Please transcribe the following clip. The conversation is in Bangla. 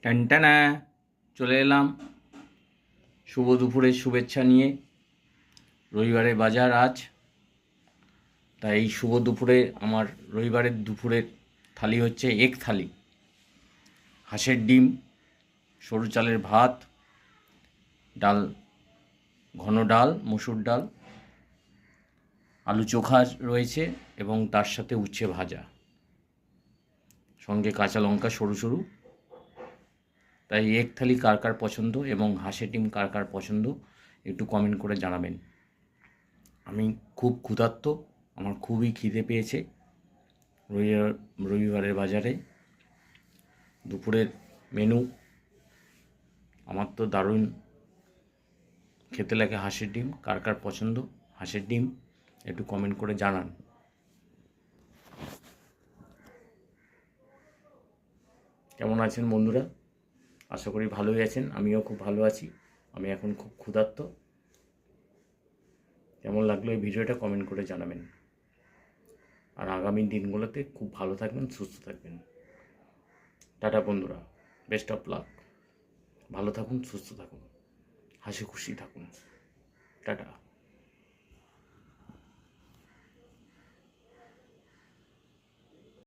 টানটানা চলে এলাম শুভ দুপুরের শুভেচ্ছা নিয়ে। রবিবারের বাজার আজ, তাই এই শুভ দুপুরে আমার রবিবারের দুপুরের থালি হচ্ছে এগ থালি। হাঁসের ডিম, সরু চালের ভাত, ডাল, ঘন ডাল, মসুর ডাল, আলু চোখা রয়েছে এবং তার সাথে উচ্ছে ভাজা, সঙ্গে কাঁচা লঙ্কা সরু সরু। তাই এগ থালি কার কার পছন্দ এবং হাঁসের ডিম কার কার পছন্দ একটু কমেন্ট করে জানাবেন। আমি খুব ক্ষুধার্ত, আমার খুবই খিদে পেয়েছে। রবিবারের বাজারে দুপুরের মেনু আমার তো দারুণ খেতে লাগে। হাঁসের ডিম কার কার পছন্দ হাঁসের ডিম একটু কমেন্ট করে জানান। কেমন আছেন বন্ধুরা? আশা করি ভালোই আছেন, আমিও খুব ভালো আছি। আমি এখন খুব ক্ষুধার্ত। কেমন লাগলো এই ভিডিওটা কমেন্ট করে জানাবেন। আর আগামী দিনগুলোতে খুব ভালো থাকবেন, সুস্থ থাকবেন। টাটা বন্ধুরা, বেস্ট অফ লাক। ভালো থাকুন, সুস্থ থাকুন, হাসি খুশি থাকুন। টাটা।